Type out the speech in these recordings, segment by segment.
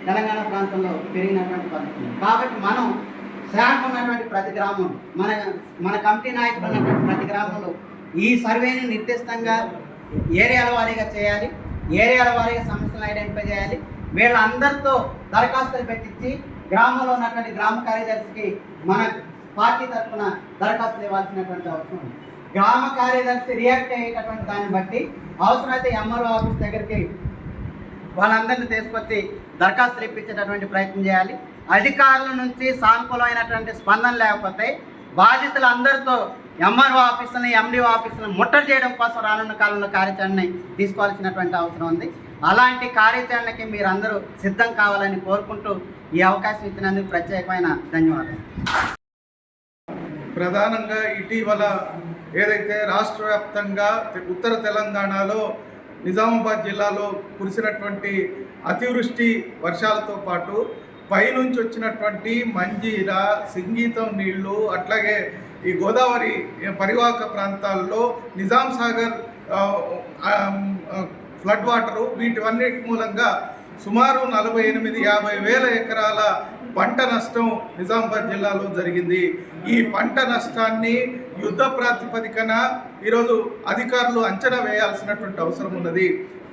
తెలంగాణ ప్రాంతంలో పెరిగినటువంటి పద్ధతులు కాబట్టి మనం శాఖ ఉన్నటువంటి ప్రతి గ్రామం మన కమిటీ నాయకులు ఉన్నటువంటి ప్రతి గ్రామంలో ఈ సర్వేని నిర్దిష్టంగా ఏరియాల వారీగా చేయాలి. ఏరియాల వారీగా సమస్యలను ఐడెంటిఫై చేయాలి. వీళ్ళందరితో దరఖాస్తులు పెట్టించి గ్రామంలో ఉన్నటువంటి గ్రామ కార్యదర్శికి మన పార్టీ తరఫున దరఖాస్తులు ఇవ్వాల్సినటువంటి అవసరం ఉంది. గ్రామ కార్యదర్శి రియాక్ట్ అయ్యేటటువంటి దాన్ని బట్టి అవసరమైతే ఎంఆర్ఓ ఆఫీస్ దగ్గరికి వాళ్ళందరినీ తీసుకొచ్చి దరఖాస్తులు ఇప్పించేటటువంటి ప్రయత్నం చేయాలి. అధికారుల నుంచి సానుకూలమైనటువంటి స్పందన లేకపోతే బాధితులందరితో ఎంఆర్ఓ ఆఫీసులను ఎండిఓ ఆఫీసులను ముట్టడి చేయడం కోసం రానున్న కాలంలో కార్యాచరణని తీసుకోవాల్సినటువంటి అవసరం ఉంది. అలాంటి కార్యాచరణకి మీరందరూ సిద్ధం కావాలని కోరుకుంటూ ఈ అవకాశం ఇచ్చినందుకు ప్రత్యేకమైన ధన్యవాదాలు. ప్రధానంగా ఇటీవల ఏదైతే రాష్ట్ర వ్యాప్తంగా ఉత్తర తెలంగాణలో నిజామాబాద్ జిల్లాలో కురిసినటువంటి అతివృష్టి వర్షాలతో పాటు పైనుంచి వచ్చినటువంటి మంజీర సింగీతం నీళ్లు అట్లాగే ఈ గోదావరి పరివాహక ప్రాంతాల్లో నిజాం సాగర్ ఫ్లడ్ వాటరు వీటివన్నిటి మూలంగా సుమారు 48-50 వేల ఎకరాల పంట నష్టం నిజామాబాద్ జిల్లాలో జరిగింది. ఈ పంట నష్టాన్ని యుద్ధ ప్రాతిపదికన ఈరోజు అధికారులు అంచనా వేయాల్సినటువంటి అవసరం ఉన్నది.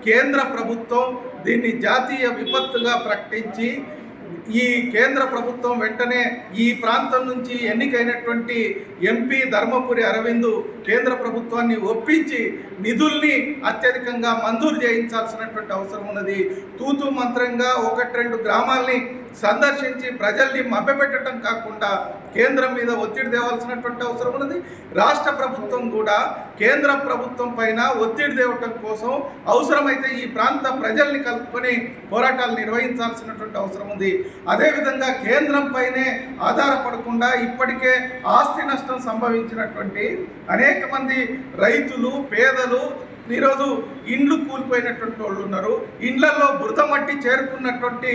కేంద్ర ప్రభుత్వం దీన్ని జాతీయ విపత్తుగా ప్రకటించి ఈ కేంద్ర ప్రభుత్వం వెంటనే ఈ ప్రాంతం నుంచి ఎన్నికైనటువంటి ఎంపీ ధర్మపురి అరవింద్ కేంద్ర ప్రభుత్వాన్ని ఒప్పించి నిధుల్ని అత్యధికంగా మంజూరు చేయించాల్సినటువంటి అవసరం ఉన్నది. తూతూ మంత్రంగా 1-2 గ్రామాల్ని సందర్శించి ప్రజల్ని మభ్యపెట్టడం కాకుండా కేంద్రం మీద ఒత్తిడి తేవాల్సినటువంటి అవసరం ఉన్నది. రాష్ట్ర ప్రభుత్వం కూడా కేంద్ర ప్రభుత్వం పైన ఒత్తిడి తేవటం కోసం అవసరమైతే ఈ ప్రాంత ప్రజల్ని కలుపుకొని పోరాటాలు నిర్వహించాల్సినటువంటి అవసరం ఉంది. అదేవిధంగా కేంద్రం పైనే ఆధారపడకుండా ఇప్పటికే ఆస్తి నష్టం సంభవించినటువంటి అనేక మంది రైతులు పేదలు ఈరోజు ఇండ్లు కూలిపోయినటువంటి వాళ్ళు ఉన్నారు. ఇండ్లలో బురద మట్టి చేరుకున్నటువంటి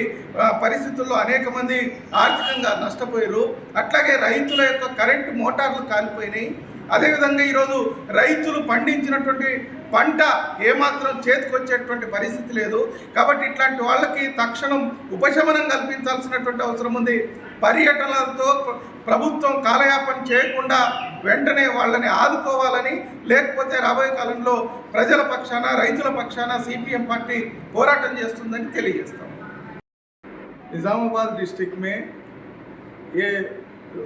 పరిస్థితుల్లో అనేక మంది ఆర్థికంగా నష్టపోయారు. అట్లాగే రైతుల యొక్క కరెంటు మోటార్లు కాలిపోయినాయి. అదేవిధంగా ఈరోజు రైతులు పండించినటువంటి పంట ఏమాత్రం చేతికొచ్చేటువంటి పరిస్థితి లేదు. కాబట్టి ఇట్లాంటి వాళ్ళకి తక్షణం ఉపశమనం కల్పించాల్సినటువంటి అవసరం ఉంది. పర్యటనలతో ప్రభుత్వం కాలయాపన చేయకుండా వెంటనే వాళ్ళని ఆదుకోవాలని, లేకపోతే రాబోయే కాలంలో ప్రజల పక్షాన రైతుల పక్షాన సిపిఎం పార్టీ పోరాటం చేస్తుందని తెలియజేస్తాం. निज़ामाबाद डिस्ट्रिक्ट में ये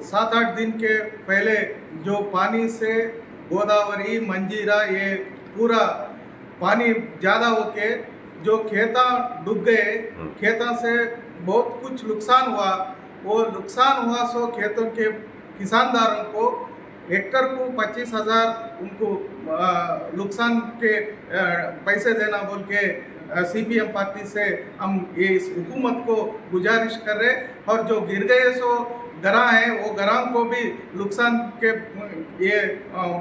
7-8 दिन के पहले जो पानी से गोदावरी मंजीरा ये पूरा पानी ज़्यादा होके जो खेता डूब गए, खेतों से बहुत कुछ नुकसान हुआ. वो नुकसान हुआ सो खेतों के किसानदारों को हेक्टर को 25,000 उनको नुकसान के पैसे देना बोल के सीपीएम पार्टी से हम ये इस हुकूमत को गुजारिश कर रहे. और जो गिर गए सो घरा हैं वो घरों को भी नुकसान के ये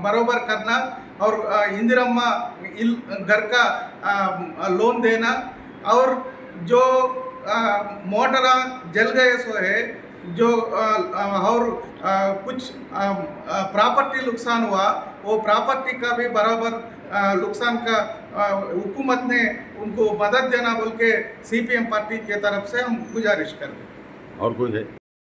बराबर करना और इंदिरम्मा घर का लोन देना. और जो मोटरा जल गए सो है जो और कुछ प्रॉपर्टी नुकसान हुआ वो प्रॉपर्टी का भी बराबर नुकसान का हुकूमत ने उनको मदद देना बोल के सीपीएम पार्टी के तरफ से हम गुजारिश कर रहे हैं. और कोई है?